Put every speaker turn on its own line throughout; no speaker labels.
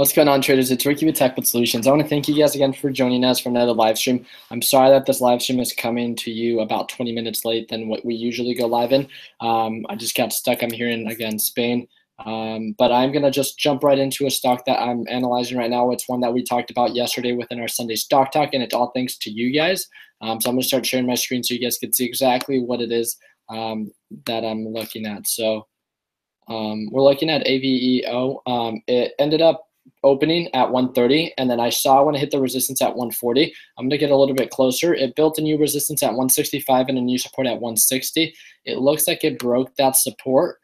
What's going on, traders? It's Ricky with TechBit Solutions. I want to thank you guys again for joining us for another live stream. I'm sorry that this live stream is coming to you about 20 minutes late than what we usually go live in. I just got stuck. I'm here in, again, Spain. But I'm going to just jump right into a stock that I'm analyzing right now. It's one that we talked about yesterday within our Sunday Stock Talk, and it's all thanks to you guys. So I'm going to start sharing my screen so you guys can see exactly what it is that I'm looking at. So we're looking at AVEO. It ended up opening at 130, and then I saw when it hit the resistance at 140. I'm gonna get a little bit closer. It built a new resistance at 165 and a new support at 160. It looks like it broke that support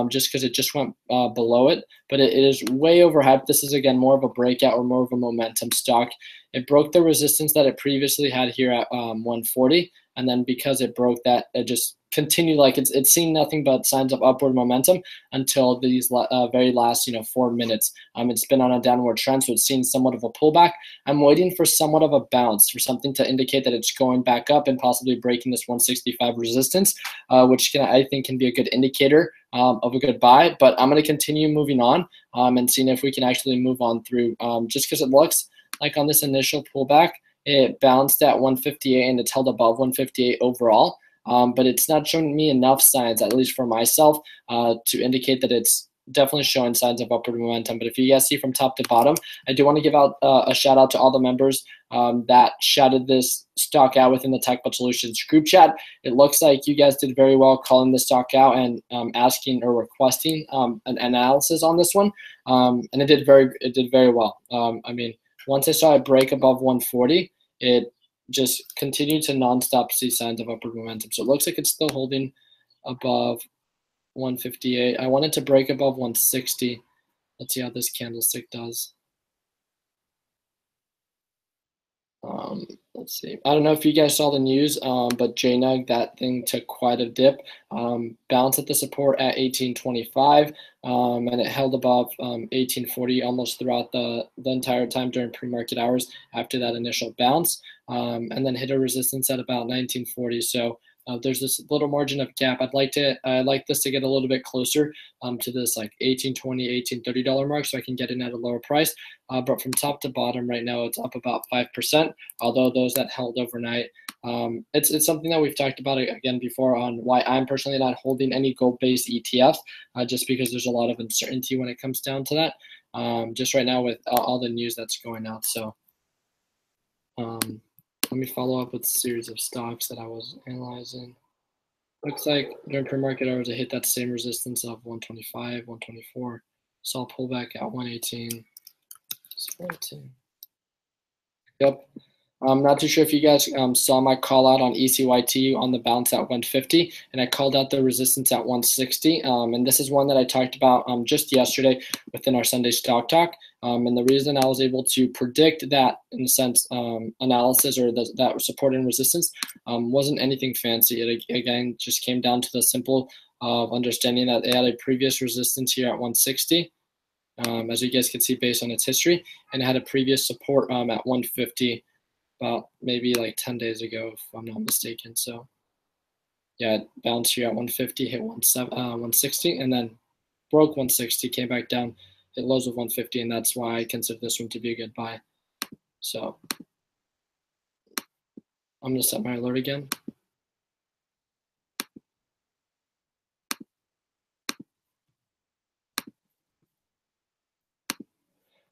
just because it just went below it, but it is way overhyped. This is again more of a breakout or more of a momentum stock. It broke the resistance that it previously had here at 140, and then because it broke that, it just continued like it's seen nothing but signs of upward momentum until these very last 4 minutes. It's been on a downward trend, so it's seen somewhat of a pullback. I'm waiting for somewhat of a bounce, for something to indicate that it's going back up and possibly breaking this 165 resistance, which I think can be a good indicator of a good buy. But I'm going to continue moving on and seeing if we can actually move on through, just because it looks like on this initial pullback, it bounced at 158 and it's held above 158 overall. But it's not showing me enough signs, at least for myself, to indicate that it's definitely showing signs of upward momentum. But if you guys see from top to bottom, I do want to give out a shout out to all the members that shouted this stock out within the TechBit Solutions group chat. It looks like you guys did very well calling this stock out and asking or requesting an analysis on this one, and it did very well. I mean, once I saw it break above 140, it just continued to nonstop see signs of upward momentum. So it looks like it's still holding above 158. I wanted to break above 160. Let's see how this candlestick does. Let's see. I don't know if you guys saw the news, but JNUG, that thing took quite a dip. Bounced at the support at 1825, and it held above 1840 almost throughout the entire time during pre-market hours after that initial bounce, and then hit a resistance at about 1940. So there's this little margin of gap. I'd like this to get a little bit closer to this like $18.20, $18.30 mark, so I can get in at a lower price. But from top to bottom right now, it's up about 5%. Although those that held overnight, it's something that we've talked about again before on why I'm personally not holding any gold-based ETF, just because there's a lot of uncertainty when it comes down to that. Just right now with all the news that's going out, so. Let me follow up with a series of stocks that I was analyzing. Looks like during pre-market hours, it hit that same resistance of 125, 124. Saw a pullback at 118. 118. Yep. I'm not too sure if you guys saw my call out on ECYT on the bounce at 150, and I called out the resistance at 160. And this is one that I talked about just yesterday within our Sunday Stock Talk. And the reason I was able to predict that, in a sense, analysis or that support and resistance wasn't anything fancy. It again just came down to the simple understanding that it had a previous resistance here at 160, as you guys can see based on its history, and it had a previous support at 150. About maybe like 10 days ago, if I'm not mistaken. So yeah, it bounced here at 150, hit 160, and then broke 160, came back down, hit lows of 150, and that's why I consider this one to be a good buy. So I'm gonna set my alert again.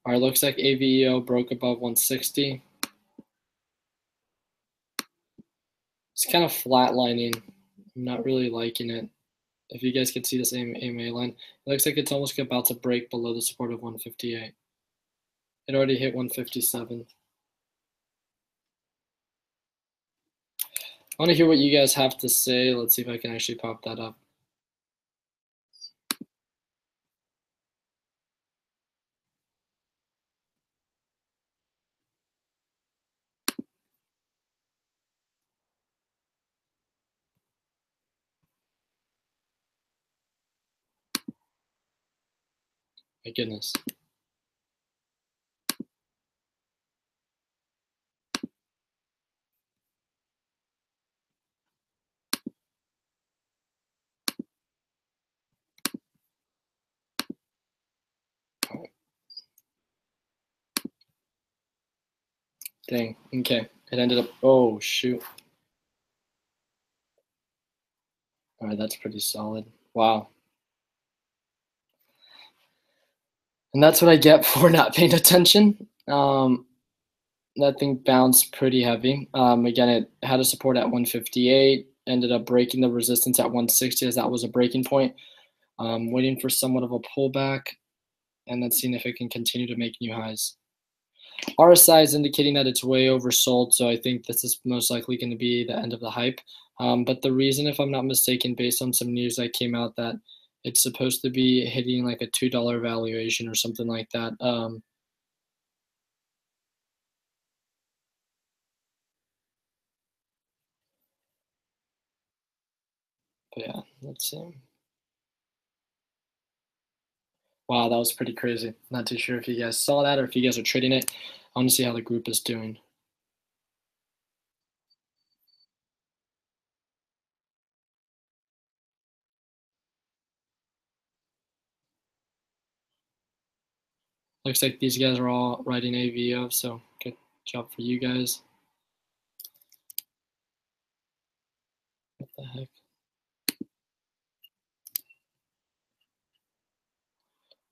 All right, looks like AVEO broke above 160. It's kind of flatlining. I'm not really liking it. If you guys can see this AMA line, it looks like it's almost about to break below the support of 158. It already hit 157. I want to hear what you guys have to say. Let's see if I can actually pop that up. My goodness. Dang. Okay. It ended up. Oh shoot. All right, that's pretty solid. Wow. And that's what I get for not paying attention. That thing bounced pretty heavy. Again, it had a support at 158. Ended up breaking the resistance at 160 as that was a breaking point. Waiting for somewhat of a pullback, and then seeing if it can continue to make new highs. RSI is indicating that it's way oversold, so I think this is most likely going to be the end of the hype. But the reason, if I'm not mistaken, based on some news that came out, that it's supposed to be hitting like a $2 valuation or something like that. But yeah, let's see. Wow, that was pretty crazy. Not too sure if you guys saw that or if you guys are trading it. I want to see how the group is doing. Looks like these guys are all writing AVO, so good job for you guys. What the heck?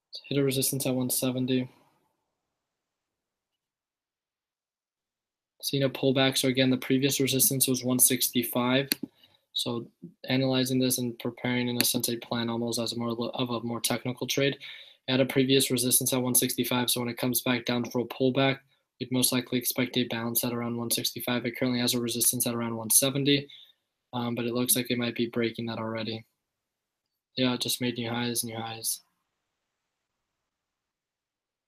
Let's hit a resistance at 170. Seeing a pullback. So again, the previous resistance was 165. So analyzing this and preparing in a sense a plan almost as more of a more technical trade. At a previous resistance at 165. So when it comes back down for a pullback, we'd most likely expect a bounce at around 165. It currently has a resistance at around 170, but it looks like it might be breaking that already. Yeah, it just made new highs, new highs.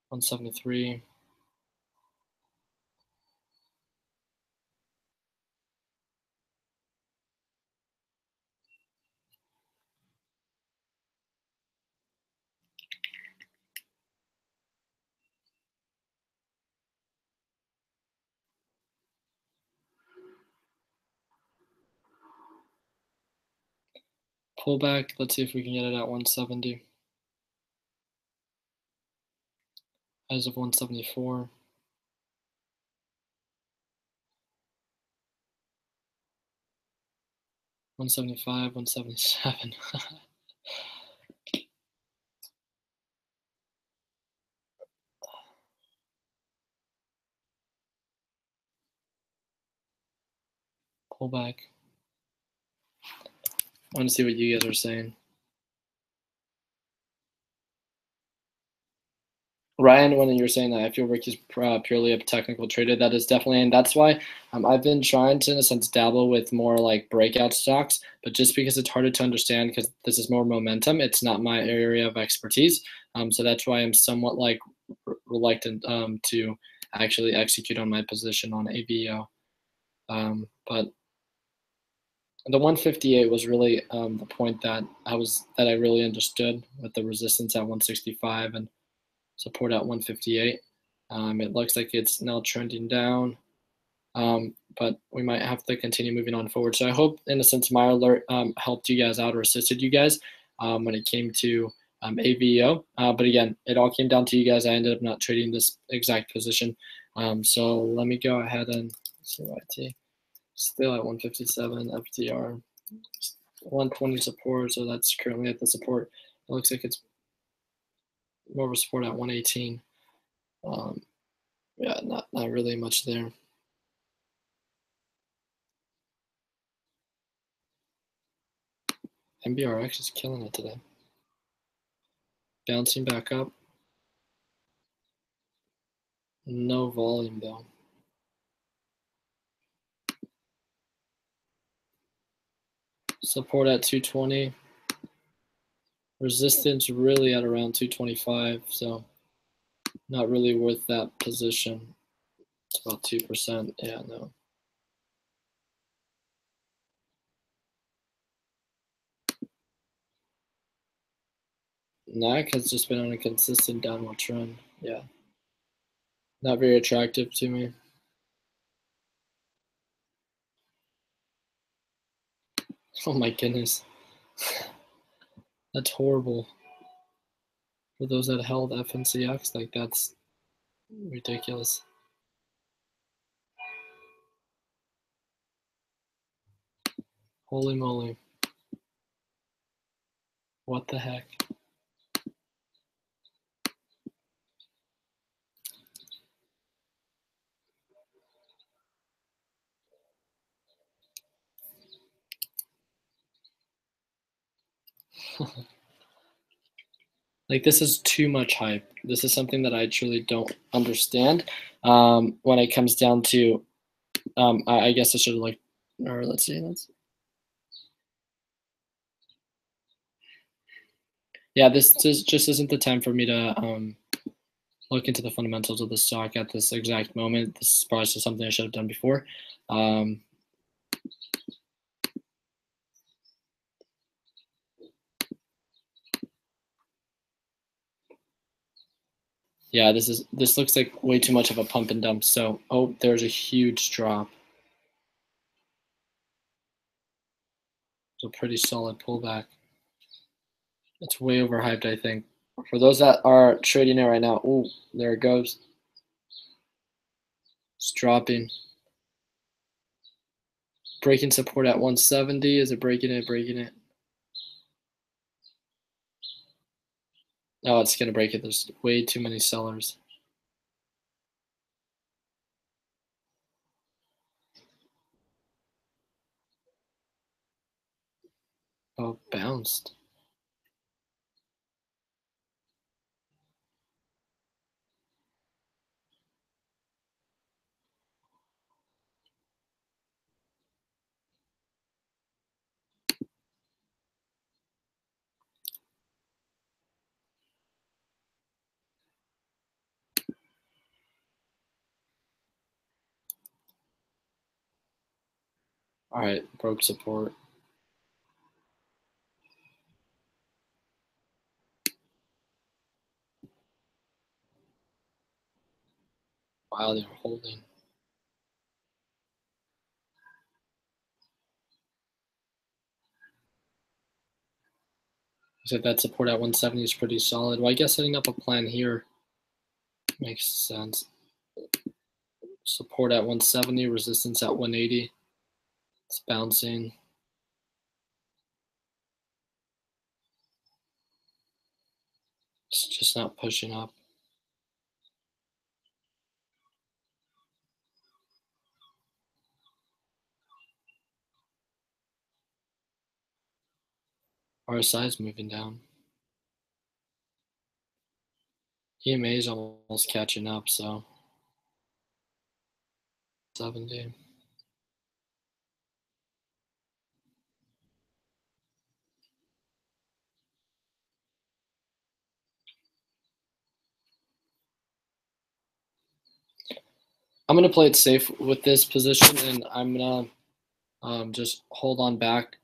173. Pullback. Let's see if we can get it at 170. Highs of 174. 175, 177. Pullback. I want to see what you guys are saying. Ryan, when you're saying that, I feel Ricky's purely a technical trader. That is definitely, and that's why I've been trying to, in a sense, dabble with more like breakout stocks. But just because it's harder to understand, because this is more momentum, it's not my area of expertise. So that's why I'm somewhat like reluctant to actually execute on my position on AVO. But the 158 was really the point that I really understood, with the resistance at 165 and support at 158. It looks like it's now trending down, but we might have to continue moving on forward. So I hope, in a sense, my alert helped you guys out or assisted you guys when it came to AVO. But again, it all came down to you guys. I ended up not trading this exact position. So let me go ahead and see YT. Still at 157, FTR, 120 support. So that's currently at the support. It looks like it's more of a support at 118. Yeah, not really much there. MBRX is killing it today. Bouncing back up. No volume though. Support at 220. Resistance really at around 225. So not really worth that position. It's about 2%. Yeah, no. NAC has just been on a consistent downward trend. Yeah. Not very attractive to me. Oh my goodness. That's horrible. For those that held FNCX, like that's ridiculous. Holy moly. What the heck? Like, this is too much hype. This is something that I truly don't understand when it comes down to, I guess I should have, like, or let's see. Yeah, this just isn't the time for me to look into the fundamentals of the stock at this exact moment. This is probably just something I should have done before. Um, yeah, this looks like way too much of a pump and dump. So, oh, there's a huge drop. It's a pretty solid pullback. It's way overhyped, I think. For those that are trading it right now, oh, there it goes. It's dropping. Breaking support at 170. Is it breaking it? Breaking it? Oh, it's going to break it. There's way too many sellers. Oh, bounced. All right, broke support. Wow, they're holding. So that support at 170 is pretty solid. Well, I guess setting up a plan here makes sense. Support at 170, resistance at 180. It's bouncing. It's just not pushing up. RSI is moving down. EMA is almost catching up, so 70. I'm gonna play it safe with this position, and I'm gonna just hold on back.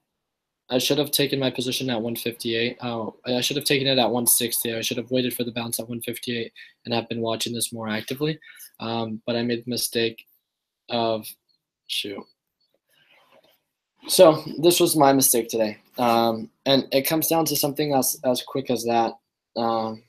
I should have taken my position at 158. Oh, I should have taken it at 160. I should have waited for the bounce at 158 and have been watching this more actively. But I made the mistake of shoot. So this was my mistake today, and it comes down to something as quick as that. Um,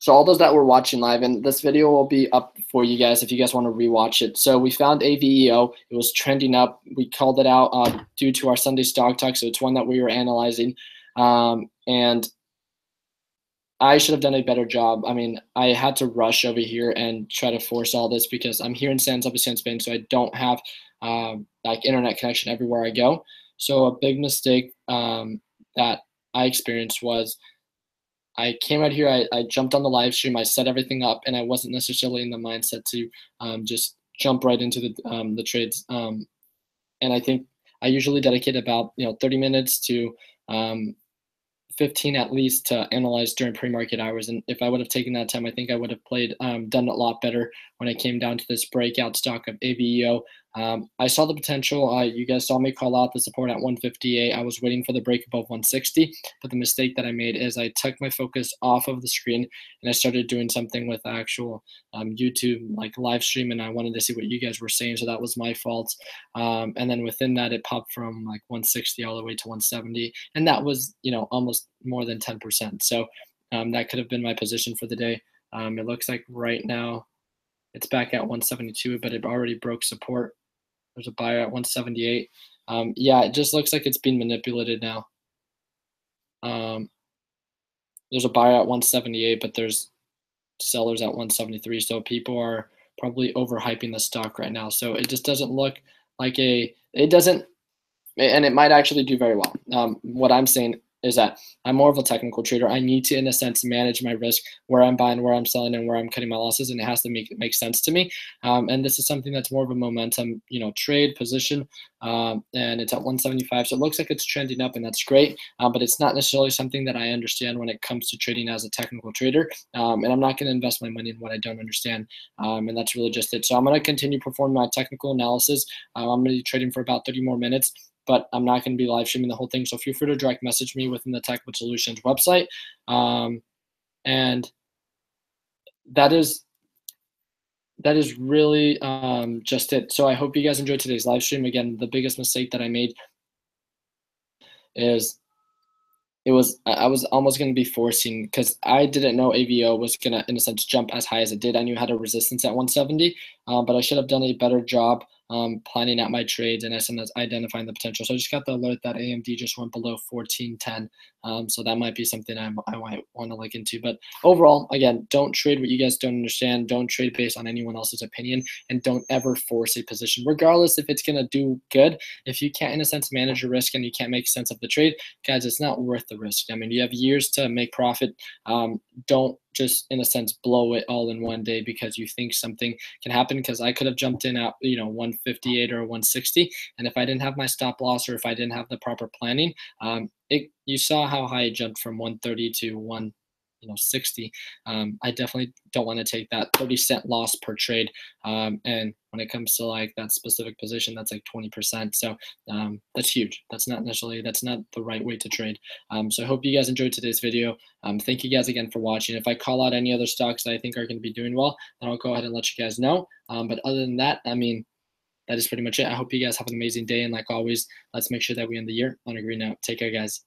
So all those that were watching live, and this video will be up for you guys if you guys want to rewatch it. So we found AVEO. It was trending up. We called it out due to our Sunday stock talk. So it's one that we were analyzing. And I should have done a better job. I mean, I had to rush over here and try to force all this because I'm here in San Sebastian, Spain, so I don't have like internet connection everywhere I go. So a big mistake that I experienced was I came out here, I jumped on the live stream, I set everything up, and I wasn't necessarily in the mindset to just jump right into the trades. And I think I usually dedicate about 30 minutes to 15 at least to analyze during pre-market hours. And if I would have taken that time, I think I would have done a lot better when it came down to this breakout stock of AVEO. I saw the potential. You guys saw me call out the support at 158. I was waiting for the break above 160, but the mistake that I made is I took my focus off of the screen and I started doing something with actual YouTube like live stream, and I wanted to see what you guys were saying, so that was my fault. And then within that, it popped from like 160 all the way to 170, and that was almost more than 10%. So that could have been my position for the day. It looks like right now it's back at 172, but it already broke support. There's a buyer at 178. Yeah, it just looks like it's being manipulated now. Um, there's a buyer at 178, but there's sellers at 173. So people are probably overhyping the stock right now. So it just doesn't look like it doesn't, and it might actually do very well. What I'm saying is that I'm more of a technical trader. I need to, in a sense, manage my risk, where I'm buying, where I'm selling, and where I'm cutting my losses, and it has to make sense to me. And this is something that's more of a momentum, trade position, and it's at 175, so it looks like it's trending up, and that's great. But it's not necessarily something that I understand when it comes to trading as a technical trader, and I'm not going to invest my money in what I don't understand, and that's really just it. So I'm going to continue performing my technical analysis. I'm going to be trading for about 30 more minutes, but I'm not going to be live streaming the whole thing. So feel free to direct message me within the Tech with Solutions website. And that is really just it. So I hope you guys enjoyed today's live stream. Again, the biggest mistake that I made is I was almost going to be forcing, because I didn't know AVO was going to, in a sense, jump as high as it did. I knew it had a resistance at 170, but I should have done a better job planning out my trades and as identifying the potential. So I just got the alert that AMD just went below 1410. So that might be something I might want to look into. But overall, again, don't trade what you guys don't understand. Don't trade based on anyone else's opinion, and don't ever force a position, regardless if it's going to do good. If you can't, in a sense, manage your risk and you can't make sense of the trade, guys, it's not worth the risk. I mean, you have years to make profit. Don't just, in a sense, blow it all in one day because you think something can happen. Because I could have jumped in at 158 or 160, and if I didn't have my stop loss, or if I didn't have the proper planning, you saw how high it jumped from 130 to 160. I definitely don't want to take that 30-cent loss per trade. And when it comes to like that specific position, that's like 20%. So that's huge. That's not the right way to trade. So I hope you guys enjoyed today's video. Thank you guys again for watching. If I call out any other stocks that I think are going to be doing well, then I'll go ahead and let you guys know. But other than that, I mean, that is pretty much it. I hope you guys have an amazing day. And like always, let's make sure that we end the year on a green note. Take care, guys.